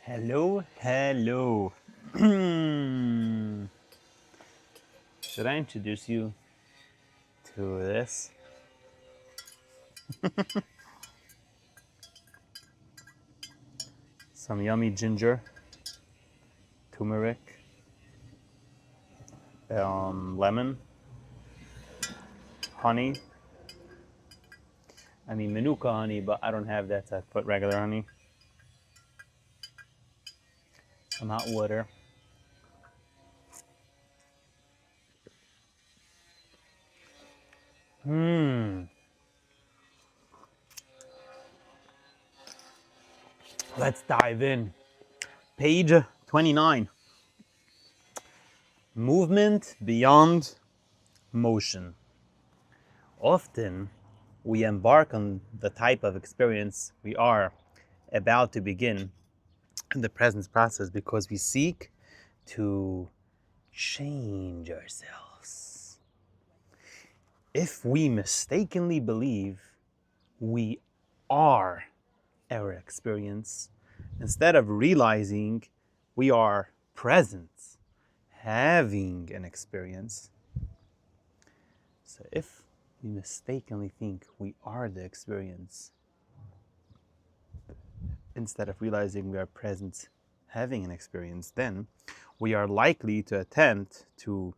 Hello, hello. Should I introduce you to this? Some yummy ginger, turmeric, lemon, honey. I mean Manuka honey, but I don't have that, so I put regular honey. Some hot water. Let's dive in. Page 29. Movement beyond motion. Often, we embark on the type of experience we are about to begin in the presence process because we seek to change ourselves. If we mistakenly believe we are our experience, instead of realizing we are present, having an experience. So if we mistakenly think we are the experience, instead of realizing we are present, having an experience, then we are likely to attempt to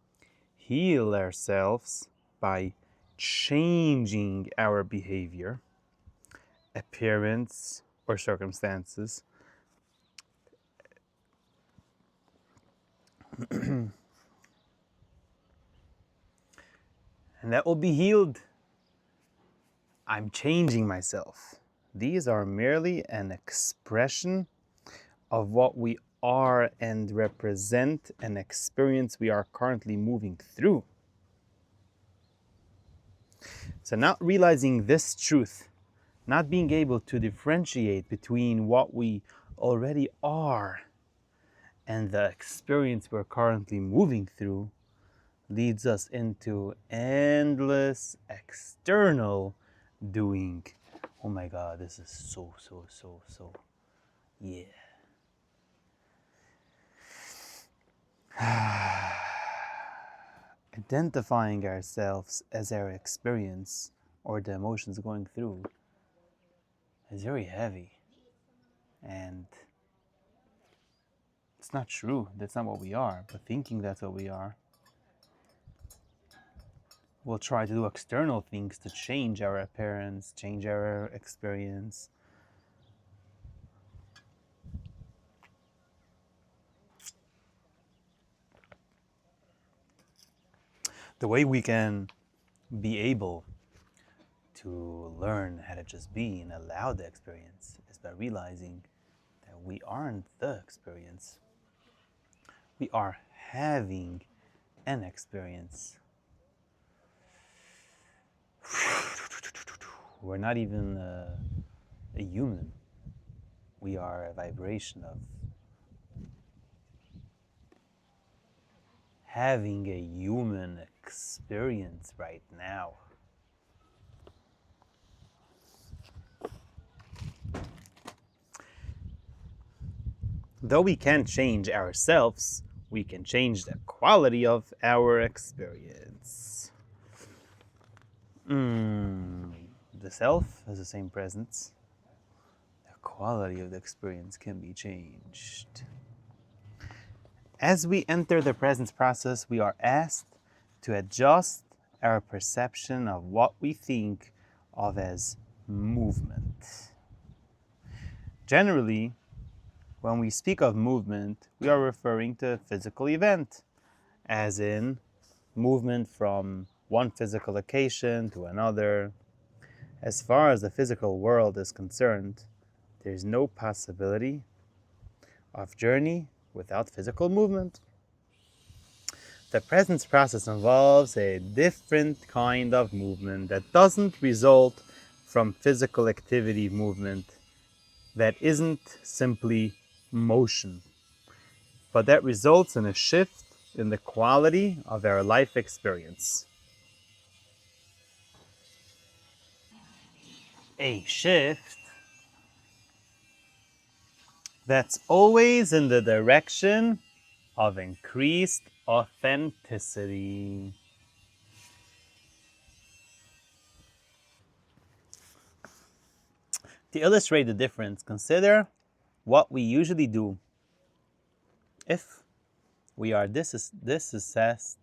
heal ourselves by changing our behavior, appearance, or circumstances. And that will be healed. I'm changing myself. These are merely an expression of what we are and represent an experience we are currently moving through. So, not realizing this truth, not being able to differentiate between what we already are and the experience we're currently moving through, leads us into endless external doing. Oh my God, this is so, yeah. Identifying ourselves as our experience or the emotions going through is very heavy. And it's not true. That's not what we are. But thinking that's what we are, we'll try to do external things to change our appearance, change our experience. The way we can be able to learn how to just be and allow the experience is by realizing that we aren't the experience. We are having an experience. We're not even a human. We are a vibration of having a human experience right now. Though we can't change ourselves, we can change the quality of our experience. The self has the same presence. The quality of the experience can be changed. As we enter the presence process, we are asked to adjust our perception of what we think of as movement. Generally, when we speak of movement, we are referring to a physical event, as in movement from one physical location to another. As far as the physical world is concerned, there is no possibility of journey without physical movement. The presence process involves a different kind of movement that doesn't result from physical activity movement, that isn't simply motion, but that results in a shift in the quality of our life experience. A shift that's always in the direction of increased authenticity. To illustrate the difference, consider what we usually do if we are dissatisfied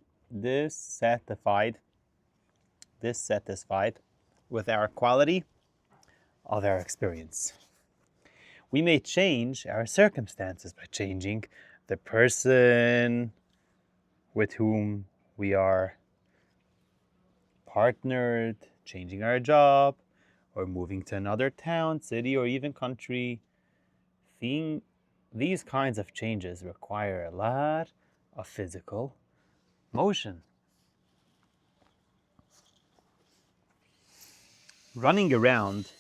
with our quality of our experience. We may change our circumstances by changing the person with whom we are partnered, changing our job, or moving to another town, city, or even country. These kinds of changes require a lot of physical motion. Running around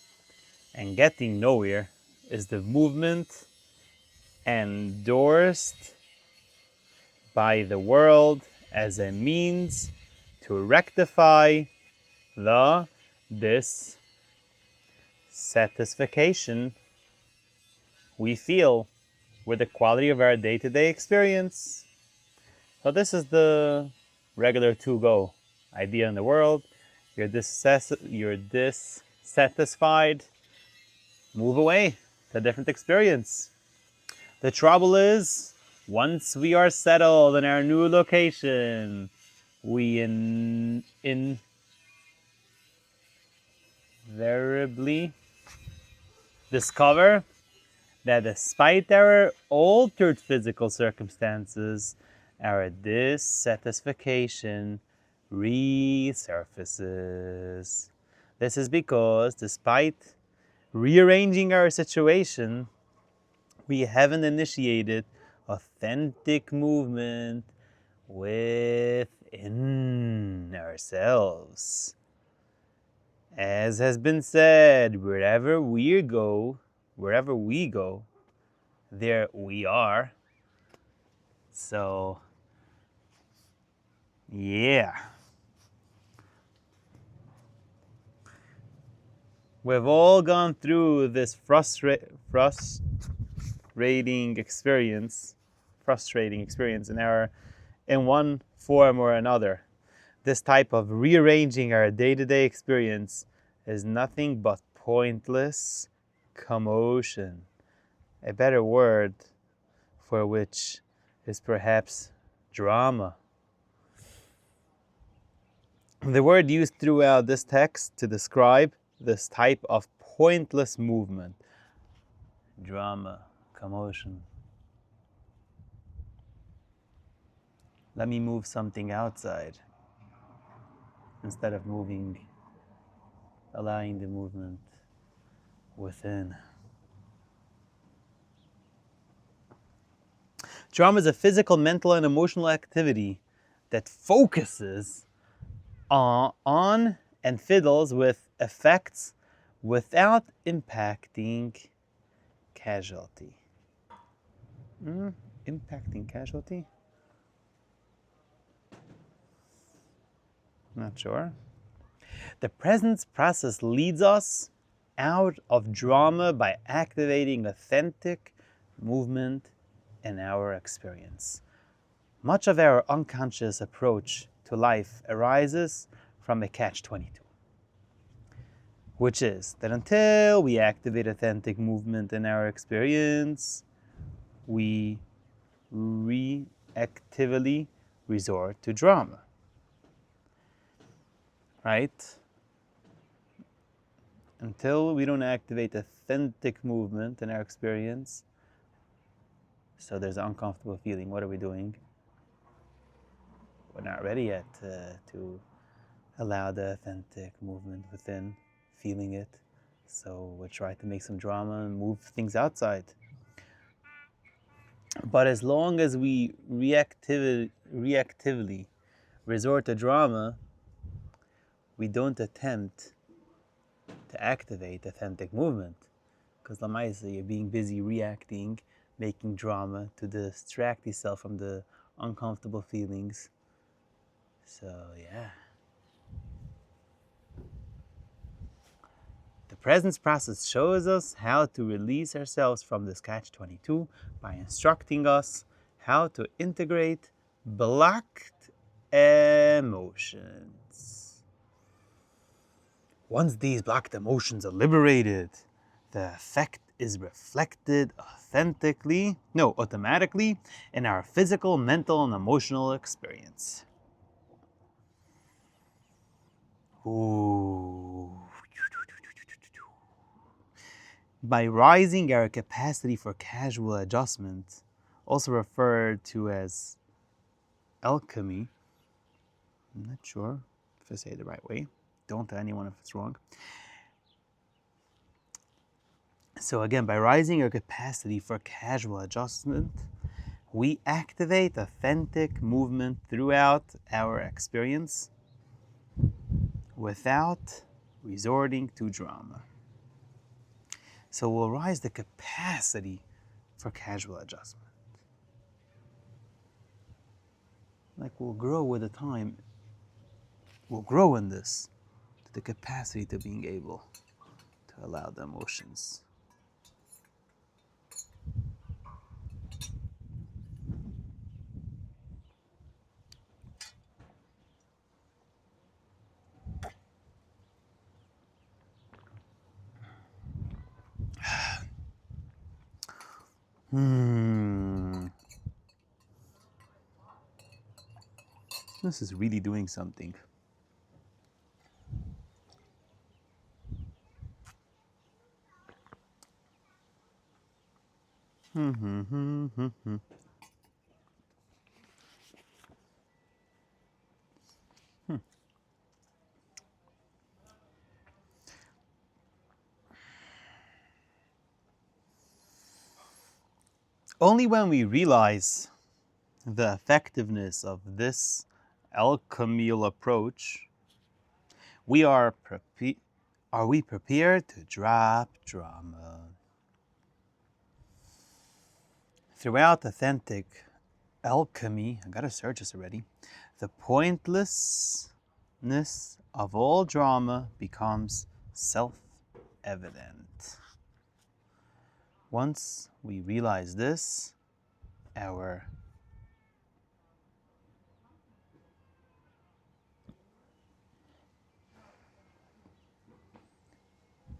and getting nowhere is the movement endorsed by the world as a means to rectify the dissatisfaction we feel with the quality of our day-to-day experience. So this is the regular to-go idea in the world. You're dissatisfied, move away to a different experience. The trouble is, once we are settled in our new location, we invariably discover that despite our altered physical circumstances, our dissatisfaction resurfaces. This is because, despite rearranging our situation, we haven't initiated authentic movement within ourselves. As has been said, wherever we go, there we are. So, yeah. We've all gone through this frustrating experience in one form or another. This type of rearranging our day-to-day experience is nothing but pointless commotion. A better word for which is perhaps drama. The word used throughout this text to describe this type of pointless movement. Drama, commotion. Let me move something outside instead of allowing the movement within. Drama is a physical, mental, and emotional activity that focuses on and fiddles with effects without impacting casualty. Impacting casualty? Not sure. The presence process leads us out of drama by activating authentic movement in our experience. Much of our unconscious approach to life arises from a catch-22, which is that until we activate authentic movement in our experience, we reactively resort to drama. Right? Until we don't activate authentic movement in our experience, so there's an uncomfortable feeling. What are we doing? We're not ready yet to allow the authentic movement within, feeling it. So we'll try to make some drama and move things outside. But as long as we reactively resort to drama, we don't attempt to activate authentic movement. Because lamaisa, you're being busy reacting, making drama to distract yourself from the uncomfortable feelings. So, yeah. The presence process shows us how to release ourselves from this catch-22 by instructing us how to integrate blocked emotions. Once these blocked emotions are liberated, the effect is reflected automatically in our physical, mental, and emotional experience. Ooh. By rising our capacity for casual adjustment, also referred to as alchemy, I'm not sure if I say it the right way, don't tell anyone if it's wrong. So again, by rising our capacity for casual adjustment, we activate authentic movement throughout our experience without resorting to drama. So we'll rise the capacity for casual adjustment. Like we'll grow with the time. We'll grow in this, to the capacity to being able to allow the emotions. This is really doing something. Only when we realize the effectiveness of this alchemical approach, are we prepared to drop drama. Throughout authentic alchemy, I gotta search this already, the pointlessness of all drama becomes self-evident. Once we realize this, our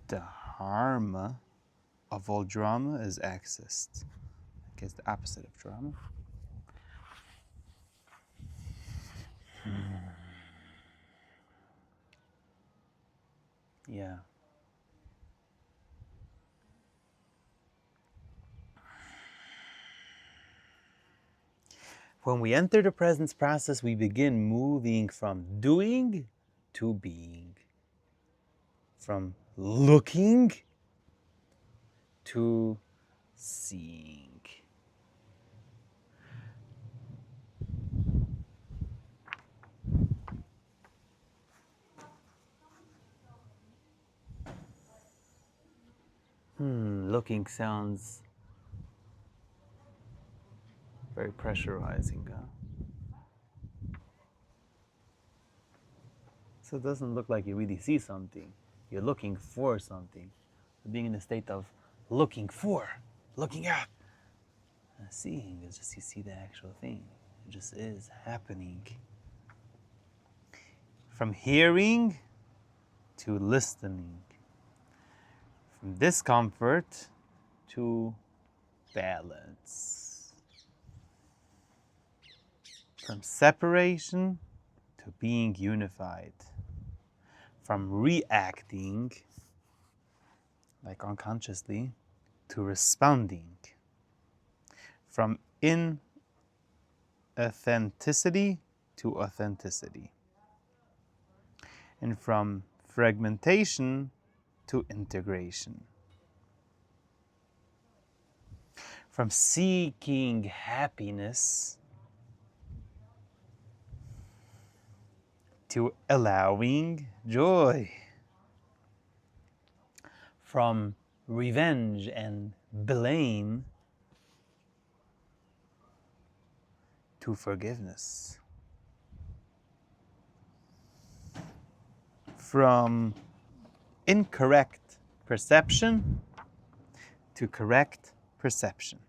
dharma of all drama is accessed. I guess the opposite of drama. Yeah. When we enter the presence process, we begin moving from doing to being, from looking to seeing. Looking sounds very pressurizing. So it doesn't look like you really see something. You're looking for something. Being in a state of looking for, looking out. And seeing is just you see the actual thing. It just is happening. From hearing to listening. From discomfort to balance. From separation to being unified. From reacting, like unconsciously, to responding. From inauthenticity to authenticity. And from fragmentation to integration. From seeking happiness to allowing joy. From revenge and blame to forgiveness. From incorrect perception to correct perception.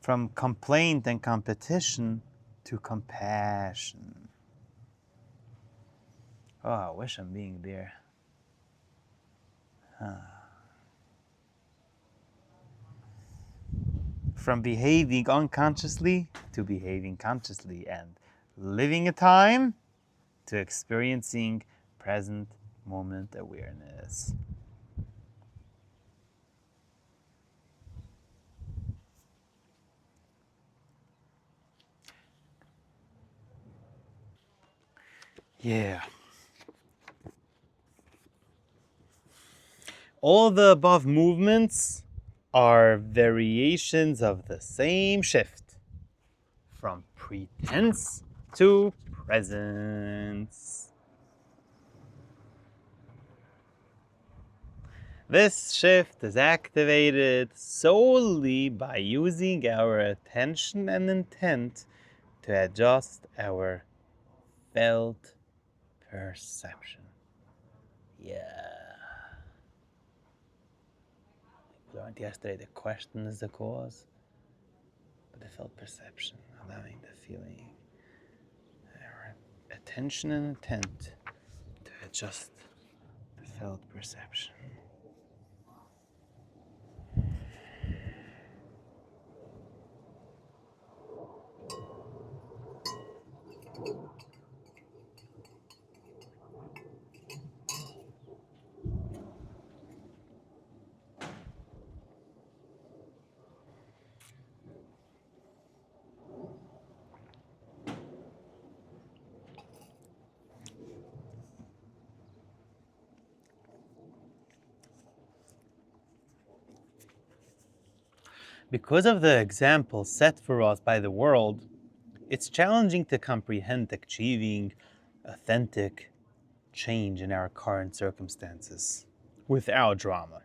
From complaint and competition to compassion. Oh, I wish I'm being there. From behaving unconsciously to behaving consciously, and living a time to experiencing present moment awareness. Yeah. All the above movements are variations of the same shift, from pretense to presence. This shift is activated solely by using our attention and intent to adjust our felt perception. Yeah. We learned yesterday the question is the cause, but the felt perception, allowing the feeling, our attention and intent to adjust the felt perception. Because of the example set for us by the world, it's challenging to comprehend achieving authentic change in our current circumstances without drama.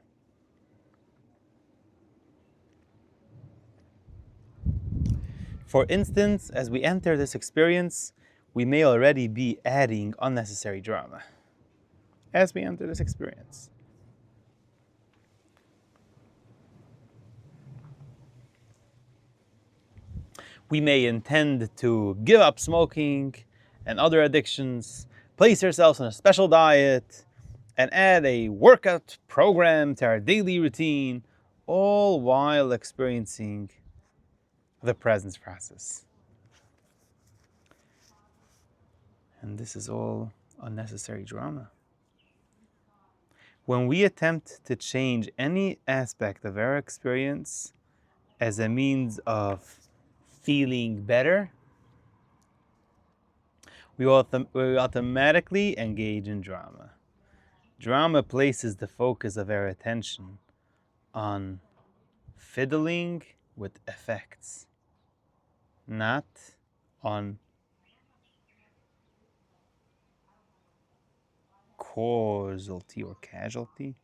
For instance, as we enter this experience, we may already be adding unnecessary drama as we enter this experience. We may intend to give up smoking and other addictions, place ourselves on a special diet, and add a workout program to our daily routine, all while experiencing the presence process. And this is all unnecessary drama. When we attempt to change any aspect of our experience as a means of feeling better, we automatically engage in drama. Drama places the focus of our attention on fiddling with effects, not on causality or casualty.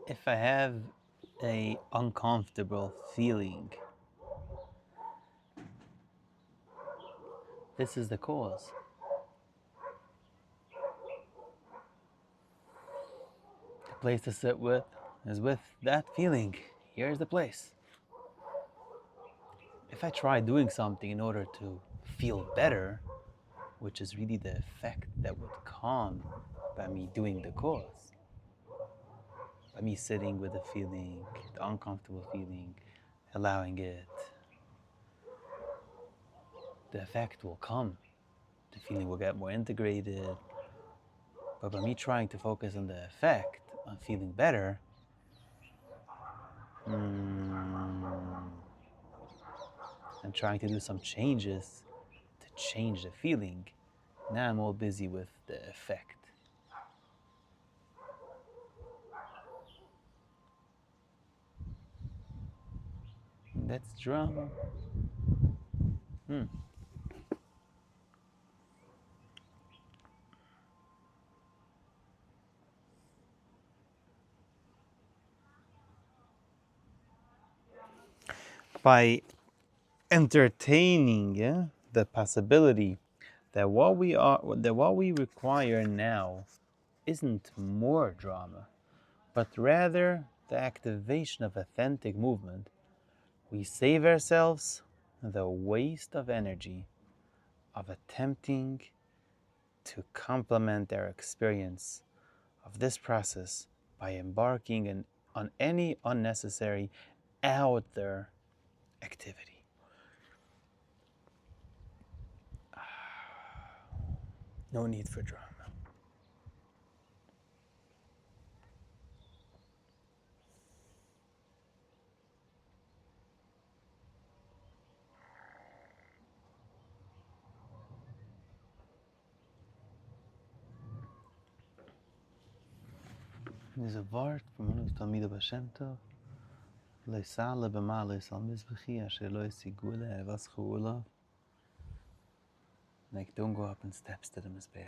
If I have a uncomfortable feeling, this is the cause. The place to sit with is with that feeling. Here's the place. If I try doing something in order to feel better, which is really the effect that would come by me doing the cause, by me sitting with the feeling, the uncomfortable feeling, allowing it, the effect will come. The feeling will get more integrated. But by me trying to focus on the effect, on feeling better, and trying to do some changes to change the feeling, now I'm all busy with the effect. That's drama. By entertaining the possibility that what we require now isn't more drama, but rather the activation of authentic movement, we save ourselves the waste of energy of attempting to complement our experience of this process by embarking on any unnecessary out there activity. No need for drama. There's a word from one of the Talmidei Bashem Tov. Leisale b'ma leisal mizbechi asher lo yisigu le'evas chu'ula. Like, don't go up in steps to the Mizbeach.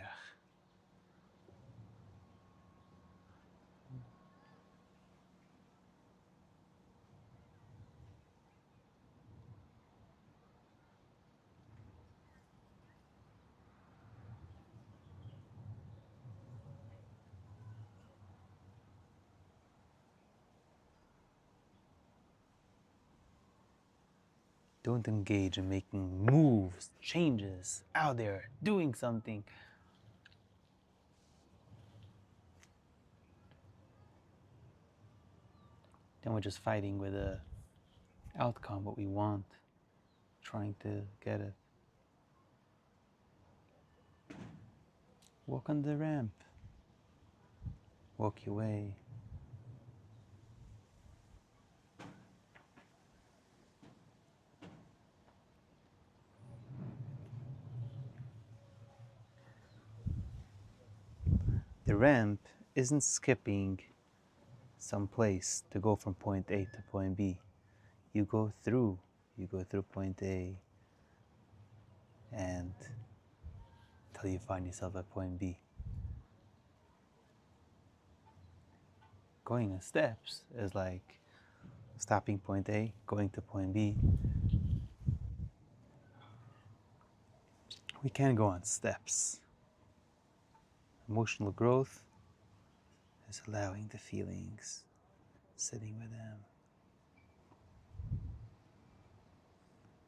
Don't engage in making moves, changes, out there, doing something. Then we're just fighting with the outcome, what we want, trying to get it. Walk on the ramp. Walk your way. The ramp isn't skipping some place to go from point A to point B. You go through point A and till you find yourself at point B. Going in steps is like stopping point A, going to point B. We can't go on steps. Emotional growth is allowing the feelings, sitting with them,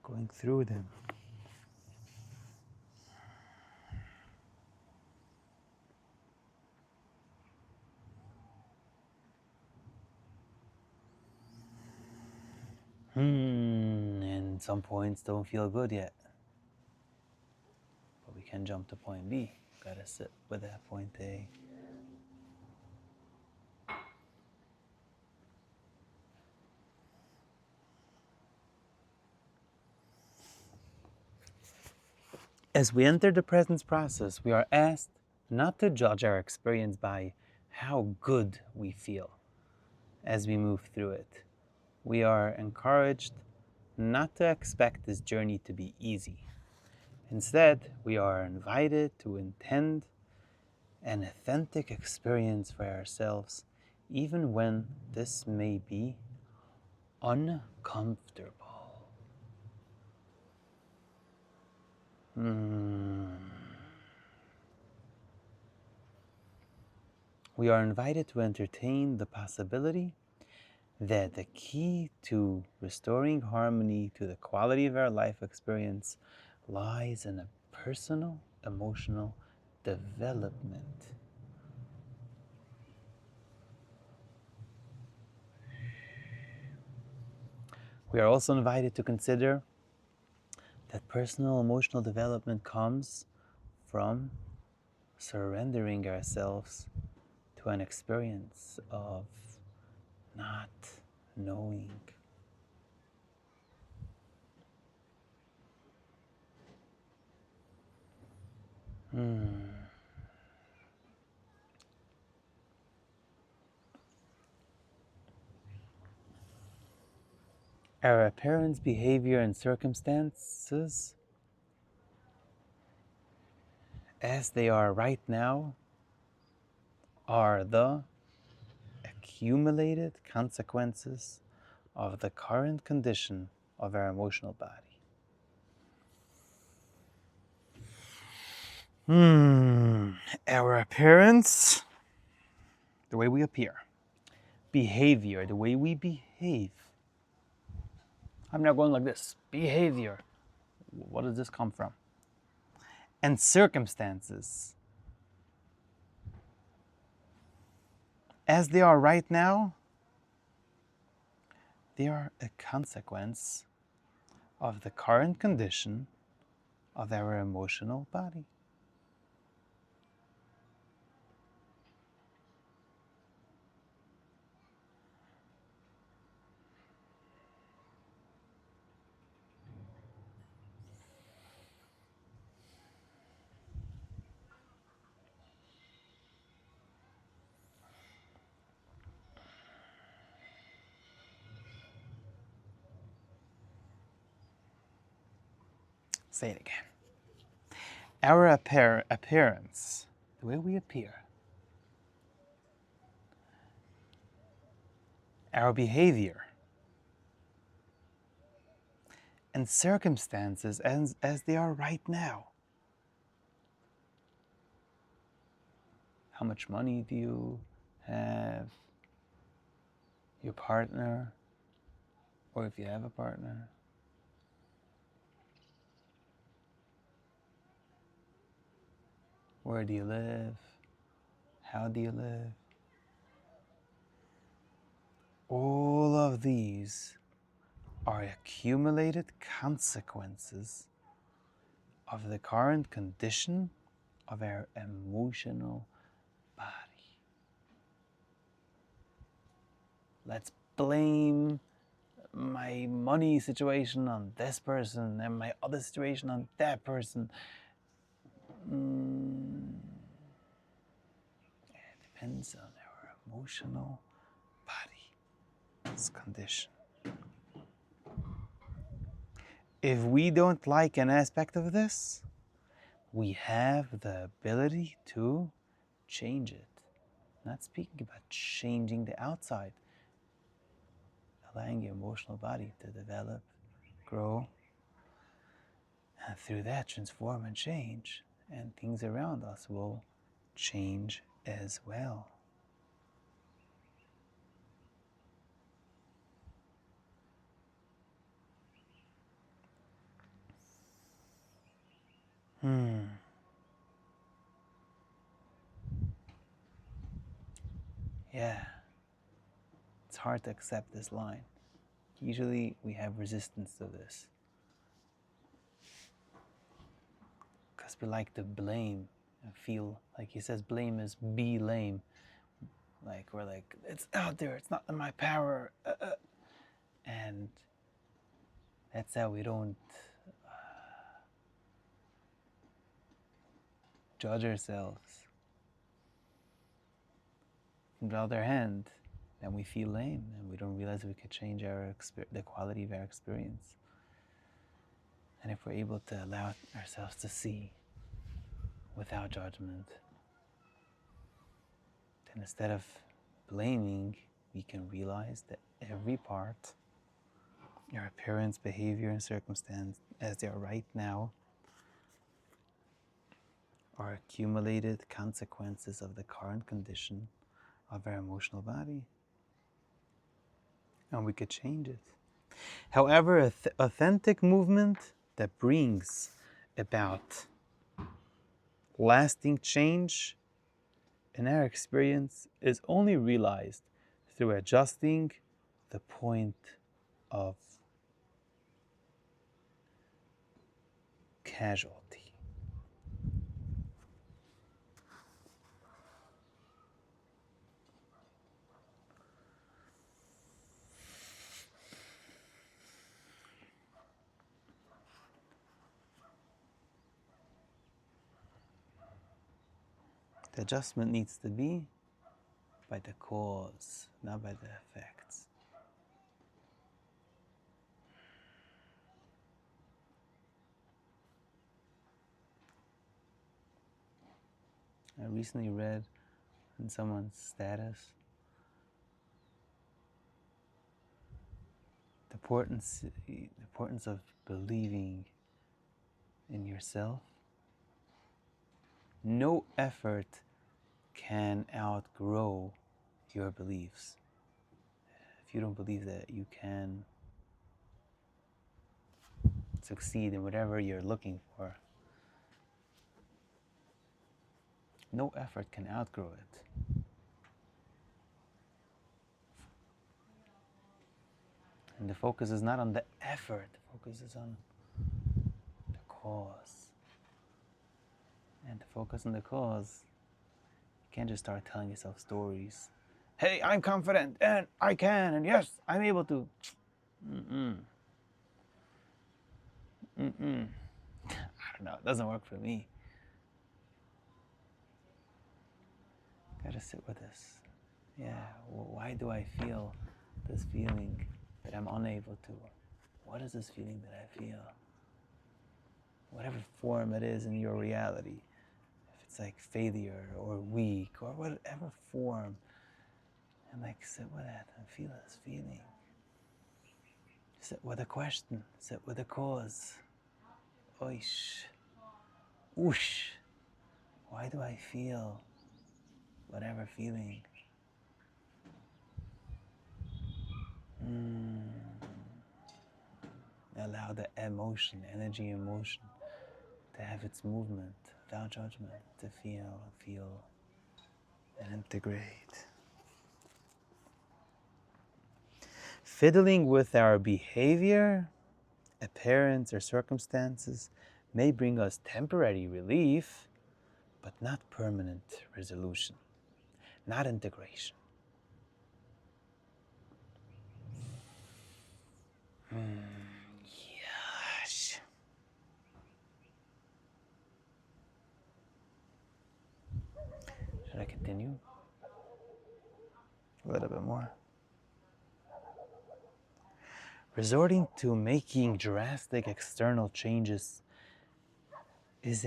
going through them. And some points don't feel good yet. But we can jump to point B. Gotta sit with that point A. As we enter the presence process, we are asked not to judge our experience by how good we feel as we move through it. We are encouraged not to expect this journey to be easy. Instead, we are invited to intend an authentic experience for ourselves, even when this may be uncomfortable. We are invited to entertain the possibility that the key to restoring harmony to the quality of our life experience lies in a personal, emotional development. We are also invited to consider that personal emotional development comes from surrendering ourselves to an experience of not knowing. Our appearance, behavior, and circumstances as they are right now are the accumulated consequences of the current condition of our emotional body. Our appearance, the way we appear. Behavior, the way we behave. I'm not going like this. Behavior. What does this come from? And circumstances. As they are right now, they are a consequence of the current condition of our emotional body. Say it again. Our appearance, the way we appear, our behavior, and circumstances as they are right now. How much money do you have? Your partner, or if you have a partner. Where do you live? How do you live? All of these are accumulated consequences of the current condition of our emotional body. Let's blame my money situation on this person and my other situation on that person. It depends on our emotional body's condition. If we don't like an aspect of this, we have the ability to change it. Not speaking about changing the outside, allowing your emotional body to develop, grow, and through that transform and change, and things around us will change as well. Yeah, it's hard to accept this line. Usually we have resistance to this because we like to blame and feel like he says blame is be lame. Like we're like, it's out there, it's not in my power. And that's how we don't judge ourselves. On the other hand, then we feel lame and we don't realize we could change the quality of our experience. And if we're able to allow ourselves to see without judgment, then instead of blaming, we can realize that every part, your appearance, behavior, and circumstance as they are right now, are accumulated consequences of the current condition of our emotional body. And we could change it. However, authentic movement that brings about lasting change in our experience is only realized through adjusting the point of casualty. The adjustment needs to be by the cause, not by the effects. I recently read in someone's status the importance of believing in yourself. No effort can outgrow your beliefs. If you don't believe that you can succeed in whatever you're looking for, no effort can outgrow it. And the focus is not on the effort, the focus is on the cause. And to focus on the cause, you can't just start telling yourself stories. Hey, I'm confident, and I can, and yes, I'm able to. I don't know, it doesn't work for me. Gotta sit with this. Yeah, well, why do I feel this feeling that I'm unable to? What is this feeling that I feel? Whatever form it is in your reality, if it's like failure or weak or whatever form, and like sit with it and feel this feeling. Sit with a question, sit with a cause. Oish, whoosh, why do I feel whatever feeling? Allow the emotion, energy in motion, to have its movement without judgment, to feel, and integrate. Fiddling with our behavior, appearance, or circumstances may bring us temporary relief, but not permanent resolution, not integration. Yes. Should I continue? A little bit more. Resorting to making drastic external changes is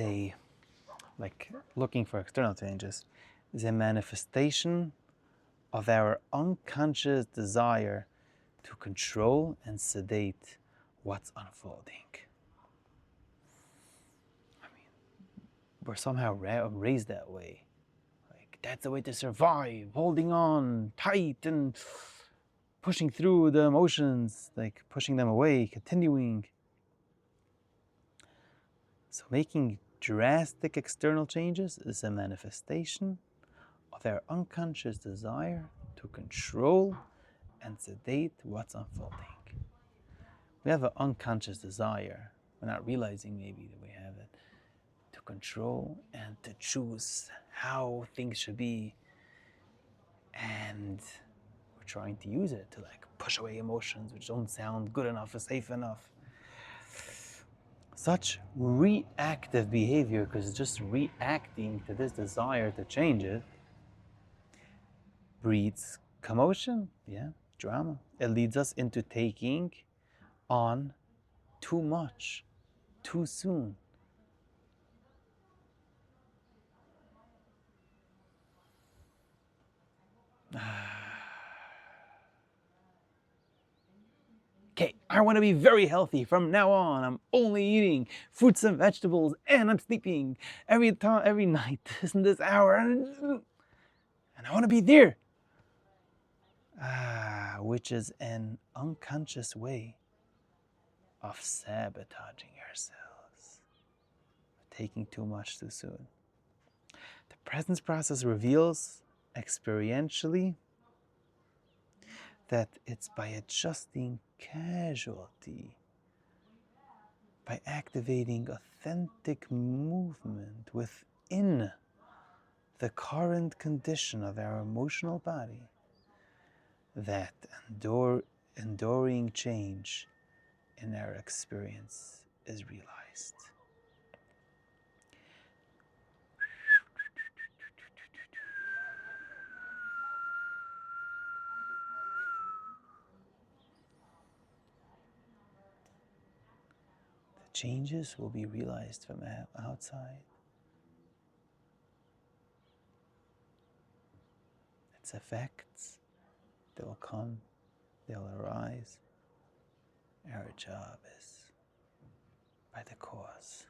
looking for external changes, is a manifestation of our unconscious desire to control and sedate what's unfolding. I mean, we're somehow raised that way. Like, that's the way to survive, holding on tight and pushing through the emotions, like pushing them away, continuing. So making drastic external changes is a manifestation of our unconscious desire to control and sedate what's unfolding. We have an unconscious desire, we're not realizing maybe that we have it, to control and to choose how things should be. And we're trying to use it to like push away emotions which don't sound good enough or safe enough. Such reactive behavior, because just reacting to this desire to change it, breeds commotion, drama. It leads us into taking on too much, too soon. Okay, I want to be very healthy from now on. I'm only eating fruits and vegetables, and I'm sleeping every night, this hour, and I want to be there. Which is an unconscious way of sabotaging ourselves, taking too much too soon. The presence process reveals experientially that it's by adjusting casualty, by activating authentic movement within the current condition of our emotional body, that enduring change in our experience is realized. Changes will be realized from outside. its effects. They'll come, they'll arise. Our job is by the cause.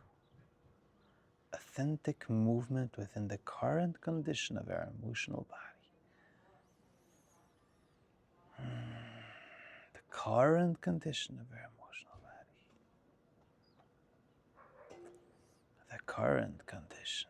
Authentic movement within the current condition of our emotional body. The current condition of our emotional body. The current condition.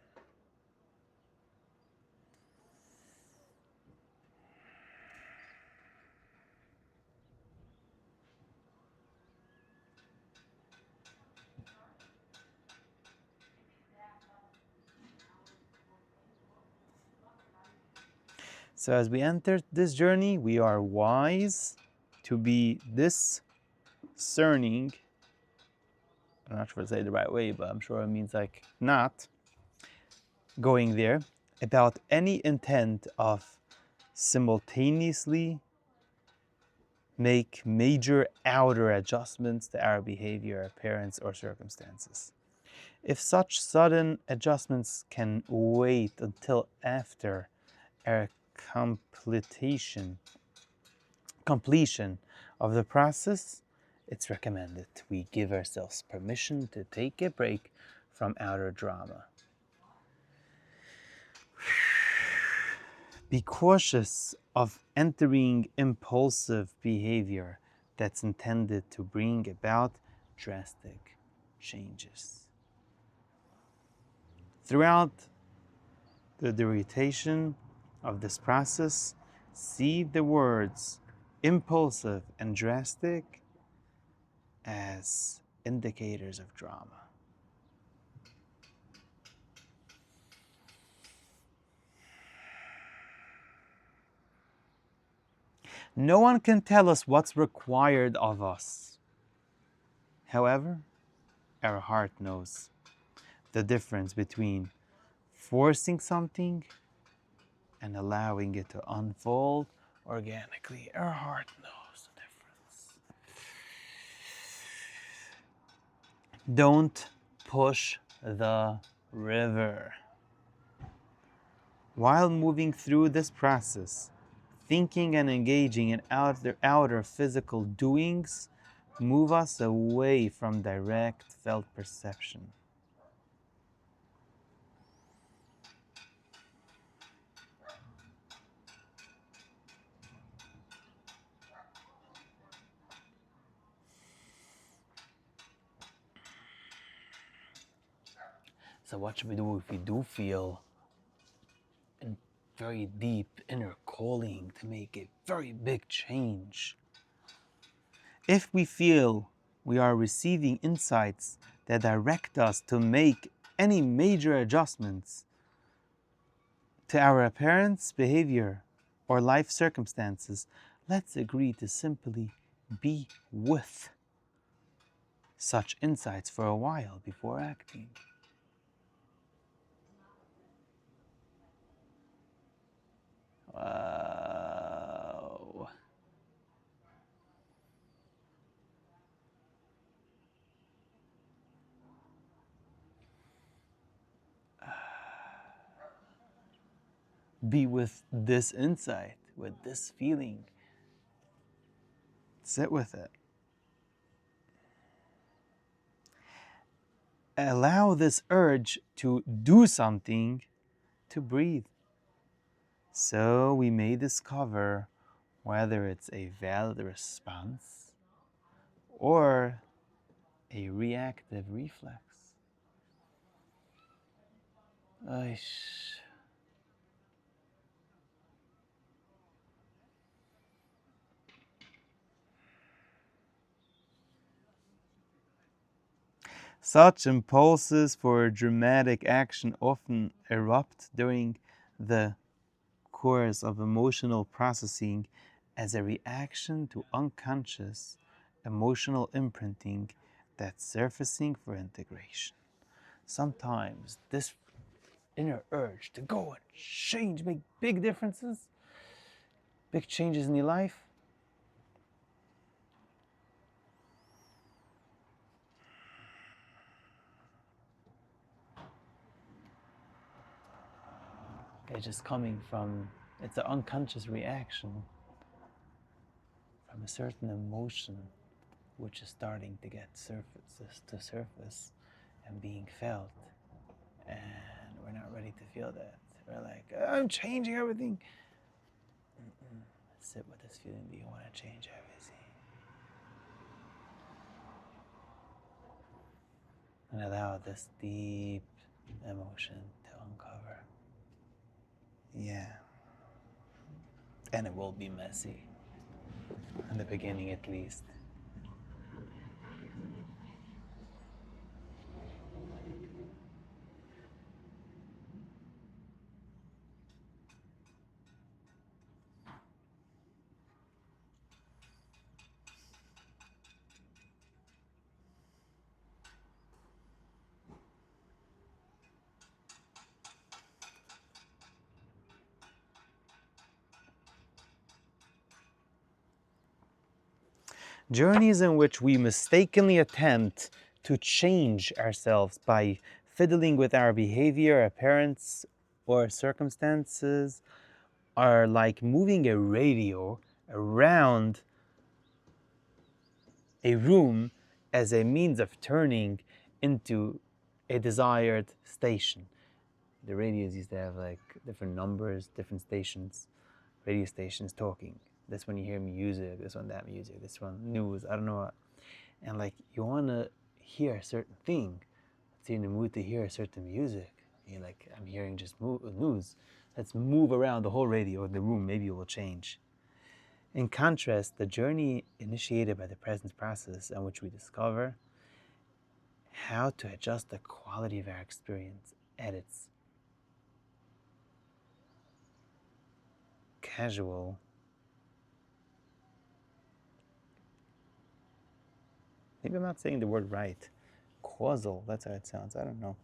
So as we enter this journey, we are wise to be discerning. I'm not sure if I say it the right way, but I'm sure it means like not going there, about any intent of simultaneously make major outer adjustments to our behavior, appearance, or circumstances. If such sudden adjustments can wait until after our completion of the process, it's recommended we give ourselves permission to take a break from outer drama. Be cautious of entering impulsive behavior that's intended to bring about drastic changes. Throughout the duration of this process, see the words impulsive and drastic as indicators of drama. No one can tell us what's required of us. However, our heart knows the difference between forcing something and allowing it to unfold organically. Our heart knows the difference. Don't push the river. While moving through this process, thinking and engaging in outer physical doings move us away from direct felt perception. So what should we do if we do feel a very deep inner calling to make a very big change? If we feel we are receiving insights that direct us to make any major adjustments to our appearance, behavior, or life circumstances, let's agree to simply be with such insights for a while before acting. Wow. Be with this insight, with this feeling. Sit with it. Allow this urge to do something to breathe. So we may discover whether it's a valid response or a reactive reflex. Aish. Such impulses for dramatic action often erupt during the course of emotional processing as a reaction to unconscious emotional imprinting that's surfacing for integration. Sometimes this inner urge to go and change, make big differences, big changes in your life, it's just coming from It's an unconscious reaction from a certain emotion which is starting to get surface and being felt. And we're not ready to feel that. We're like, I'm changing everything. Sit with this feeling. Do you want to change everything? And allow this deep emotion to uncover. Yeah. And it will be messy. In the beginning, at least. Journeys in which we mistakenly attempt to change ourselves by fiddling with our behavior, appearance, or circumstances are like moving a radio around a room as a means of turning into a desired station. The radios used to have like different numbers, different stations, radio stations talking. This one you hear music, this one that music, this one news, I don't know what. And like you want to hear a certain thing, but you're in the mood to hear a certain music. You're like, I'm hearing just news. Let's move around the whole radio in the room, maybe it will change. In contrast, the journey initiated by the presence process in which we discover how to adjust the quality of our experience at its casual, maybe I'm not saying the word right, causal, that's how it sounds, I don't know.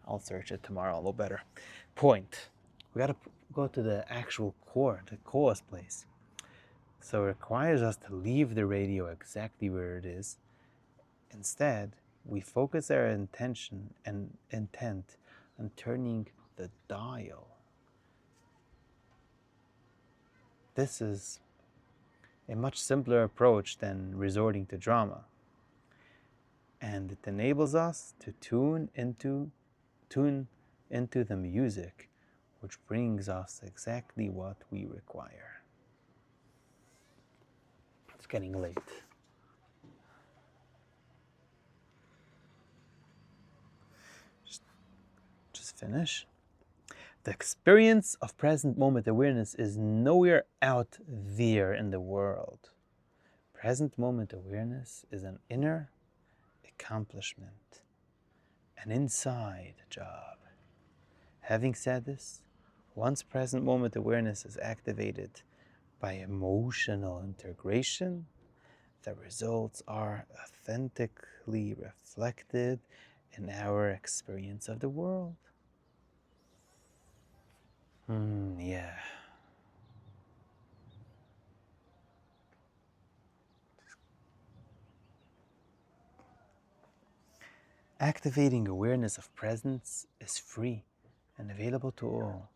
I'll search it tomorrow a little better. Point. We gotta go to the actual core, the cause place. So it requires us to leave the radio exactly where it is. Instead, we focus our intention and intent on turning the dial. This is a much simpler approach than resorting to drama. And it enables us to tune into the music, which brings us exactly what we require. It's getting late. Just finish. The experience of present moment awareness is nowhere out there in the world. Present moment awareness is an inner accomplishment, an inside job. Having said this, once present moment awareness is activated by emotional integration, the results are authentically reflected in our experience of the world. Yeah. Activating awareness of presence is free and available to all,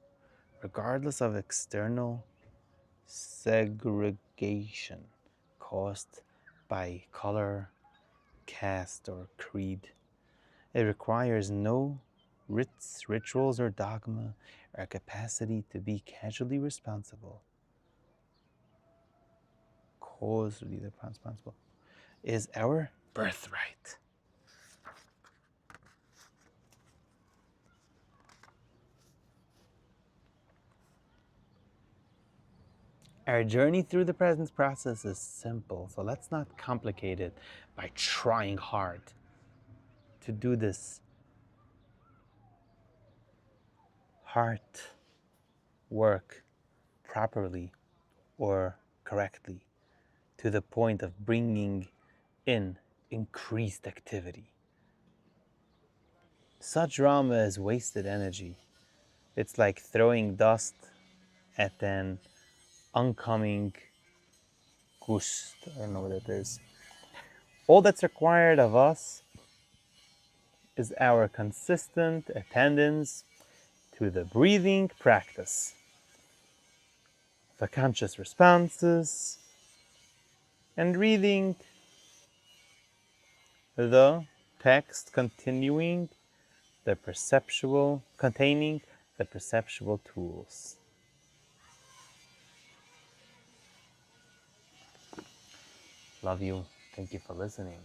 regardless of external segregation caused by color, caste, or creed. It requires no rites, rituals, or dogma, or capacity to be casually responsible. Causally responsible is our birthright. Our journey through the presence process is simple, so let's not complicate it by trying hard to do this heart work properly or correctly to the point of bringing in increased activity. Such drama is wasted energy. It's like throwing dust at an oncoming ghost. I don't know what it is. All that's required of us is our consistent attendance to the breathing practice. the conscious responses, and reading the text containing the perceptual tools. Love you. Thank you for listening.